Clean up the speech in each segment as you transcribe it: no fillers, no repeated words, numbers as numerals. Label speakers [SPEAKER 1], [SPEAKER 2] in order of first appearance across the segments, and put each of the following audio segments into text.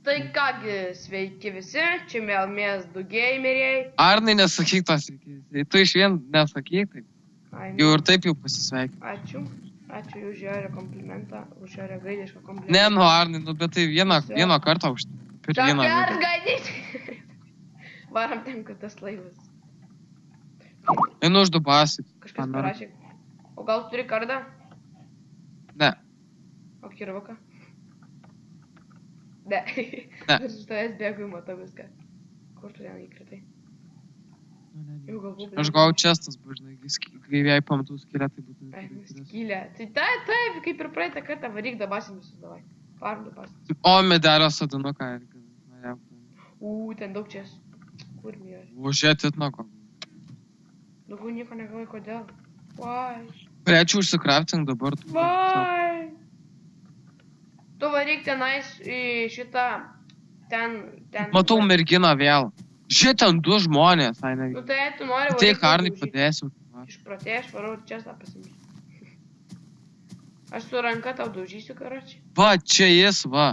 [SPEAKER 1] Tai kągi, sveiki visi, čia vėl mes du gameriai.
[SPEAKER 2] Arnai, nesakyk tos sveiki. Tu iš vien nesakyk, tai jau ir taip jau pasisveikin.
[SPEAKER 1] Ačiū. Ačiū už gerą komplimentą, už gerą gaidišką komplimentą.
[SPEAKER 2] Ne, nu Arnai, nu bet tai vieno kartą per vieną.
[SPEAKER 1] Tokia gaidyti. Varam ten, kad tas laivas.
[SPEAKER 2] Einu už Dubasį.
[SPEAKER 1] Kažkas parašė. O gal turi kardą?
[SPEAKER 2] Ne.
[SPEAKER 1] O kirvuką? Ne. Aš iš tavęs bėgu ir matau viską. Kur tu ten įkritai?
[SPEAKER 2] Aš gavau čestas, žinai, kai jai pamatų skylę, tai būtų...
[SPEAKER 1] Ai, skylę. Tai taip, kaip ir praeitą kartą varyk Dubasį visus davai. Varom Dubasį.
[SPEAKER 2] O, medelio sodinuką.
[SPEAKER 1] Ten daug čia. Kur mėži?
[SPEAKER 2] Užėti atnako.
[SPEAKER 1] Daugiau nieko negavai, kodėl? Vai.
[SPEAKER 2] Turėčiau užsikraftink dabar.
[SPEAKER 1] Vai. Tu varyk tenais į šitą, ten...
[SPEAKER 2] Matau merginą vėl. Žiūrėk, ten du žmonės.
[SPEAKER 1] Nu tai tu nori varyk.
[SPEAKER 2] Tai Arnai padėsiu.
[SPEAKER 1] Išpratėjai, aš varau čestą pasimsiu. Aš su ranka tau daužysiu, karočiai.
[SPEAKER 2] Va, čia jis, va.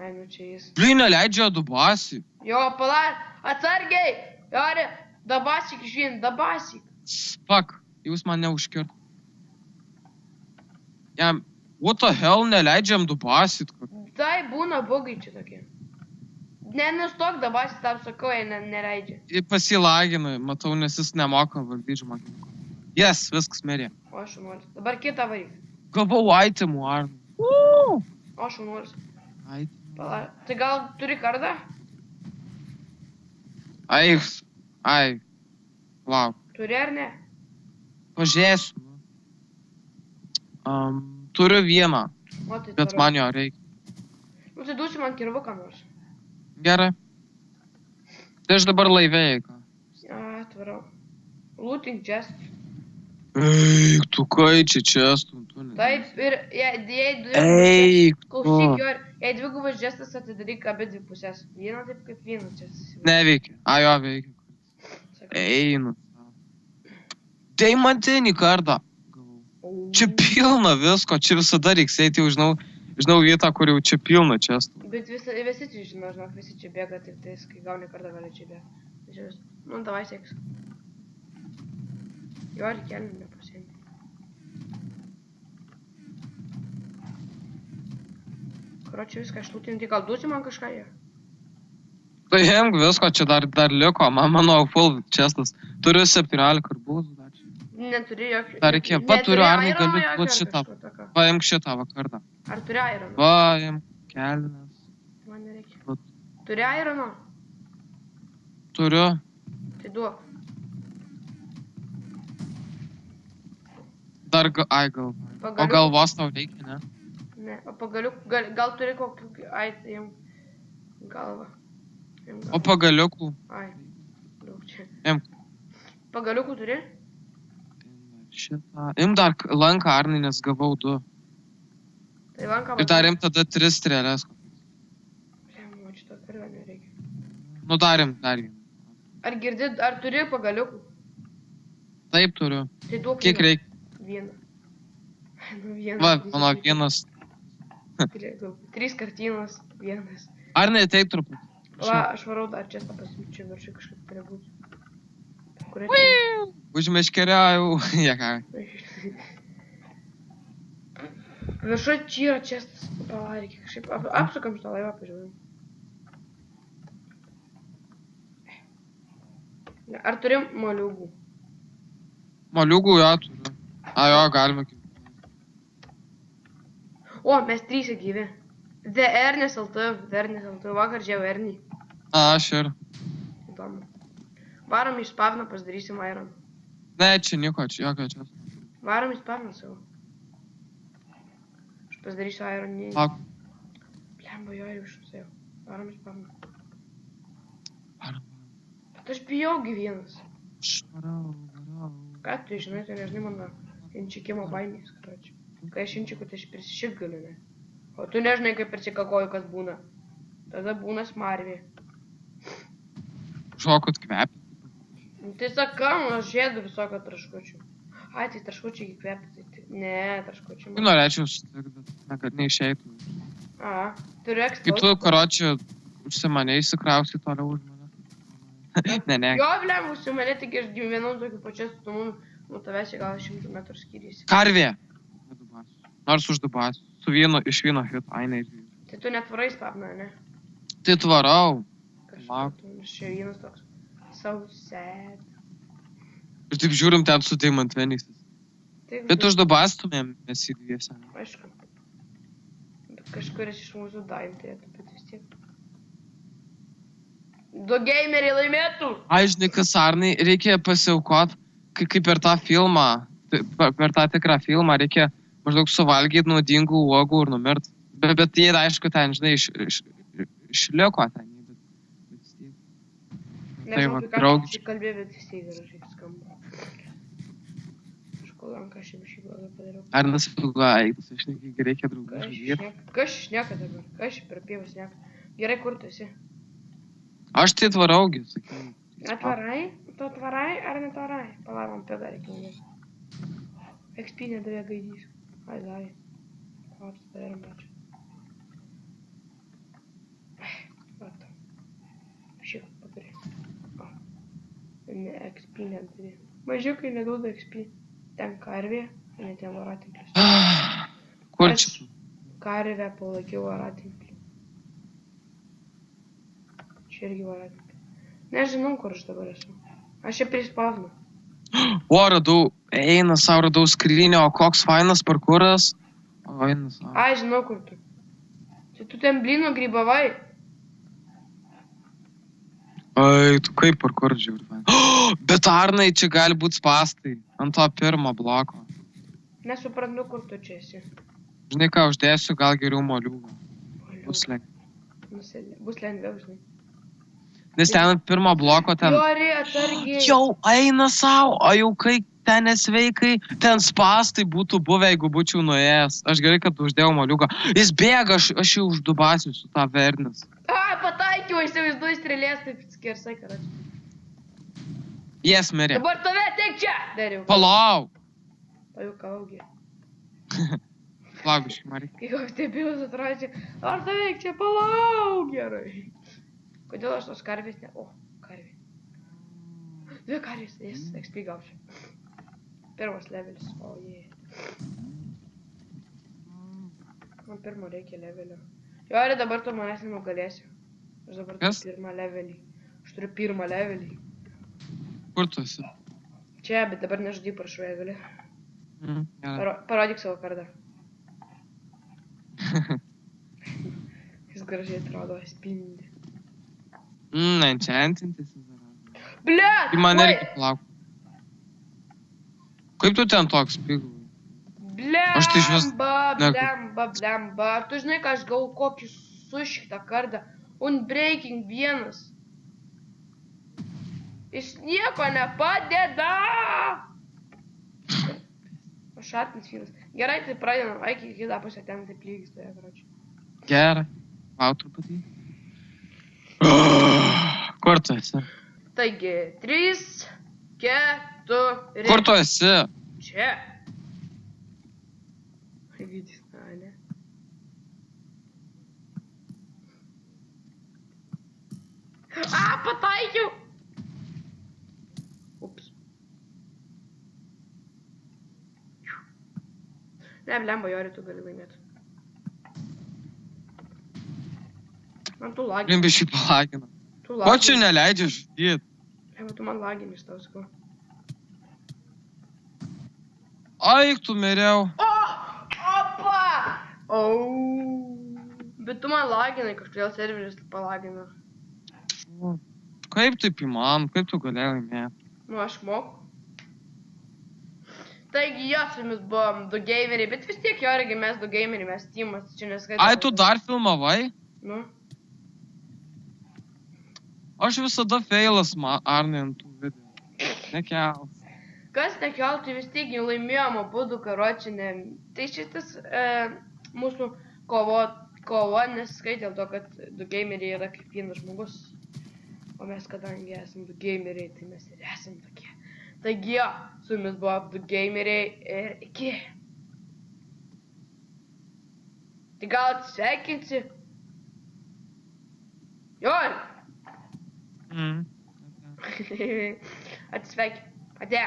[SPEAKER 1] Ai, nu čia jis.
[SPEAKER 2] Blin, neleidžia Dubasį.
[SPEAKER 1] Jo, palauk, atsargiai. Jori, Dubasik išvien, Dubasik.
[SPEAKER 2] Fuck, jūs man neužkirt. Jam, what the hell, neleidžiam Dubasit.
[SPEAKER 1] Tai būna bugai čia tokie. Nenustok Dubasit, tau sakau, jie neleidžia.
[SPEAKER 2] Pasilaginu, matau, nes jis nemoka valdyti žmogininko. Yes, viskas merė.
[SPEAKER 1] O šunuolis. Dabar kitą varyk.
[SPEAKER 2] Gavau itemų, Arnai.
[SPEAKER 1] O šunuolis.
[SPEAKER 2] Itemų.
[SPEAKER 1] Palauk, tai gal turi kardą?
[SPEAKER 2] Ai. Lauk.
[SPEAKER 1] Turi ar ne?
[SPEAKER 2] Pažiūrėsiu. Turiu vieną,
[SPEAKER 1] O, tai
[SPEAKER 2] bet man jo reikia.
[SPEAKER 1] Nu tai duosi man kirvuką nors.
[SPEAKER 2] Gerai. Tai aš dabar laivėjai, ką?
[SPEAKER 1] Tvarau. Looting chest.
[SPEAKER 2] Eik, tu kai čia stumtu.
[SPEAKER 1] Taip, ir jei
[SPEAKER 2] Eik, tu.
[SPEAKER 1] klausyk, jo, jei dvigubas gestas atidaryk abi dvi pusės. Vieną taip kaip vienas gestas.
[SPEAKER 2] Neveikia. Jo, veikia. Einu. Deimantinį kardą. Čia pilna visko, čia visada reiks eiti, jau žinau vietą, kur jau čia pilna čestų.
[SPEAKER 1] Bet visi čia žinau, visi čia bėga, tik tais, kai gauni kardą gali čia bėga. Nu, davai sėks. Jo, ir kelių nepasiėmė. Karočiui viską išlūtinti, gal duosi man kažką jie?
[SPEAKER 2] Tai imk visko, čia dar liko, mano full čestas. Turiu 17 arbūzų dar čia.
[SPEAKER 1] Neturi jokio...
[SPEAKER 2] Dar reikia, turiu Arnai, galiu būt šitą. Paimk šitą vakardą.
[SPEAKER 1] Ar turi ironą?
[SPEAKER 2] Paimk kelnes.
[SPEAKER 1] Man nereikia. Turi ironą?
[SPEAKER 2] Turiu.
[SPEAKER 1] Tai duok.
[SPEAKER 2] Dar, gal. O galvos tau reikia, ne?
[SPEAKER 1] Ne, o pagaliukų, gal turi kokį, jam galvą.
[SPEAKER 2] O pagaliukų?
[SPEAKER 1] Ai, daug čia.
[SPEAKER 2] Imk.
[SPEAKER 1] Pagaliukų turi?
[SPEAKER 2] Šitą. Im dar lanką, Arnai, nes gavau 2.
[SPEAKER 1] Tai lanką...
[SPEAKER 2] Ir dar im tada 3 strėlės.
[SPEAKER 1] Žemų, šitą karvę nereikia.
[SPEAKER 2] Nu, dar vieną.
[SPEAKER 1] Ar girdi, ar turi pagaliukų?
[SPEAKER 2] Taip turiu.
[SPEAKER 1] Tai duok
[SPEAKER 2] kiek reikia?
[SPEAKER 1] Vieną. Nu, vieną.
[SPEAKER 2] Va, mano vienas.
[SPEAKER 1] 3 kartynos, vienas.
[SPEAKER 2] Arnai, ateik truputį.
[SPEAKER 1] Va, aš varau dar čia pasimčiu, viršai kažkaip turi būti.
[SPEAKER 2] Užmeškeriau. Jėką.
[SPEAKER 1] Viršai čia yra čestas. Palaryk, kažkaip apsukam šitą laivą, pažiūrėjom. Ar turim moliūgų?
[SPEAKER 2] Moliūgų, jo, turiu. Jo, galima.
[SPEAKER 1] O, mes 3 gyvi. Ernės LT, vakar žiau Ernį.
[SPEAKER 2] Aš ir.
[SPEAKER 1] Įdomu. Varom iš spavną, pasidarysim iron.
[SPEAKER 2] Ne, čia nieko, čia jokio čia.
[SPEAKER 1] Varom iš spavną savo. Aš pasidarysiu iron.
[SPEAKER 2] Lak.
[SPEAKER 1] Blemba, jo, jau išusėjau. Varom iš spavną.
[SPEAKER 2] Varom.
[SPEAKER 1] Bet aš bijaugi vienas.
[SPEAKER 2] Varau.
[SPEAKER 1] Ką tu žinai, tai nežinai mano inčikimo baimės, karočiui. Kai aš inčiku, tai aš prisišik galiu, ne? O tu nežinai, kaip persikakoju, kas būna. Tada būna smarvė.
[SPEAKER 2] Žokot kvepia.
[SPEAKER 1] Tai sakau, aš žėdu visokio traškučių. Ai, tai traškučiai kvepia. Ne, traškučiai.
[SPEAKER 2] Norėčiau sutikti, bet kad neišeitų.
[SPEAKER 1] A, turiu
[SPEAKER 2] Kaip
[SPEAKER 1] eksploziją.
[SPEAKER 2] tu, karočią, užsimanė įsikrausi toliau už mane. Ne.
[SPEAKER 1] Jo, blem, užsimanė, tik aš gyvenau tokiu pačiu atstumu, nuo tavęs čia gal 100 metrų skiriasi.
[SPEAKER 2] Karvė. Nors už Dubas. Iš vieno hit, ainai.
[SPEAKER 1] Tai tu netvarai spapną, ne?
[SPEAKER 2] Tai tvarau.
[SPEAKER 1] Kažkaip, nes čia vienas toks. So sad.
[SPEAKER 2] Ir taip žiūrim ten su Deimantvenysis. Bet už Dubas tumėm mes į dviesę.
[SPEAKER 1] Aišku. Bet kažkuris iš mūsų daim turėtų, bet vis tiek. Du gameriai laimėtų!
[SPEAKER 2] Ai, žinai, kas Arnai, reikia pasiaukot, kaip per tą filmą, per tą tikrą filmą, reikia maždaug suvalgyti nuodingų uogų ir numirt. Bet jie, aišku, ten, žinai, išliko ten.
[SPEAKER 1] Nežinau,
[SPEAKER 2] va,
[SPEAKER 1] ką
[SPEAKER 2] draugiškai.
[SPEAKER 1] aš kalbėjau, bet vis tiek gražiai skamba. Kažkodėl aš šį blogą padariau.
[SPEAKER 2] Arnas ilga, eitas, aš nekai, reikia draugų.
[SPEAKER 1] Kas šneka dabar? Kas per pievą šneka? Gerai, kur tu esi?
[SPEAKER 2] Aš tai tvaraugi, sakiau.
[SPEAKER 1] Atvarai? Tu atvarai ar netvarai? Palauk, man pėda reikia nuėti. XP nedavė gaidys. Ai, davė. Palauk, padarom pačią. Vat. Šiek, padarė. Ne, XP nedavė. Mažiukai neduoda XP. Ten karvė, ne ten varatinklis.
[SPEAKER 2] Kur čia?
[SPEAKER 1] Karvę palaikiau varatinklį. Čia irgi varatinklis. Nežinau, kur aš dabar esu. Aš čia prispavnu.
[SPEAKER 2] O, radau, eina savo, radau skrylinę, o koks fainas parkuras. O, eina savo.
[SPEAKER 1] Ai, žinau, kur tu. Čia tu ten blino grybavai.
[SPEAKER 2] Ai, tu kaip parkuras žiūri fainas. Bet Arnai, čia gali būti spastai. Ant to pirmo bloko.
[SPEAKER 1] Nesuprantu, kur tu čia esi.
[SPEAKER 2] Žinai, ką uždėsiu, gal geriau moliūgą. Bus lengviau.
[SPEAKER 1] Bus lengviau, žinai.
[SPEAKER 2] Nes ten ant pirmo bloko ten...
[SPEAKER 1] Jori, atsargiai.
[SPEAKER 2] Jau eina savo, o jau kai ten nesveikai, ten spastai būtų buvę, jeigu būčiau nuėjęs. Aš gerai, kad uždėjau moliūgą. Jis bėga, aš jau uždubasiu su tą vernis.
[SPEAKER 1] A, pataikiau, įsivaizduoju strėlės, taip skersai, karačiu.
[SPEAKER 2] Jas mirė.
[SPEAKER 1] Dabar tave tik čia, dariau.
[SPEAKER 2] Palauk.
[SPEAKER 1] Pajukaugi.
[SPEAKER 2] Palauk, biškai, Marija.
[SPEAKER 1] Kai jau stebėjus atrodė, ar tave čia palauk gerai. Kodėl aš tos karvės ne... O, karvė. Dvi karvės, jas XP gausiu. Pirmas levelis, o jie. Man pirmo reikia levelio. Jo, ar dabar tu manęs nenugalėsi. Aš dabar turiu pirmą levelį. Aš turiu pirmą levelį.
[SPEAKER 2] Kur tu esi?
[SPEAKER 1] Čia, bet dabar nežudai, prašau, jei gali.
[SPEAKER 2] Gerai.
[SPEAKER 1] Parodyk savo kardą. Jis gražiai atrodo, spindi.
[SPEAKER 2] Enchantintis.
[SPEAKER 1] Ble!
[SPEAKER 2] Tai man reikia palauk. Kaip tu ten toks pigų?
[SPEAKER 1] Blemba. Tu žinai, ką aš gavau kokį sušiktą kardą. Unbreaking 1. Jis nieko nepadeda. Šartinis vyras. Gerai, tai pradėjom. Eik į kitą pusę, ten taip lygis toje, karočiui.
[SPEAKER 2] Gerai. Vau, truputį. Kur tu esi?
[SPEAKER 1] Taigi, 3, 4...
[SPEAKER 2] Kur tu esi?
[SPEAKER 1] Čia. Vidis, ne. A, pataikiau! Ups. Ne, blemba, Jori, tu gali laimėti. Man tu lagini.
[SPEAKER 2] Limbi šį palagina. Ko čia neleidžia žudyti?
[SPEAKER 1] Ne, tu man lagini, aš tau sakau.
[SPEAKER 2] Aik, tu miriau.
[SPEAKER 1] Opa! Bet tu man laginai, kažkodėl serveris palagino.
[SPEAKER 2] Kaip taip įman? Kaip tu galėjai laimėti?
[SPEAKER 1] Nu, aš moku. Taigi, jo, su jumis buvom 2 gameriai, bet vis tiek, Jorigi, mes 2 gameriai, mes teamas, čia neskaitome.
[SPEAKER 2] Ai, tu dar filmavai?
[SPEAKER 1] Nu.
[SPEAKER 2] Aš visada feilas, Arnai, ant tų video. Nekels.
[SPEAKER 1] Kas nekel, tai vis tiek laimėjom abudu, karoči, ne. Tai šitas mūsų kova nesiskaitė dėl to, kad 2 gameriai yra kaip vienas žmogus. O mes, kadangi esam 2 gameriai, tai mes ir esam tokie. Taigi, jo, su jumis buvo 2 gameriai ir iki. Tai gal atsveikinsi? Jon!
[SPEAKER 2] Mm.
[SPEAKER 1] Atsveikink. Ate.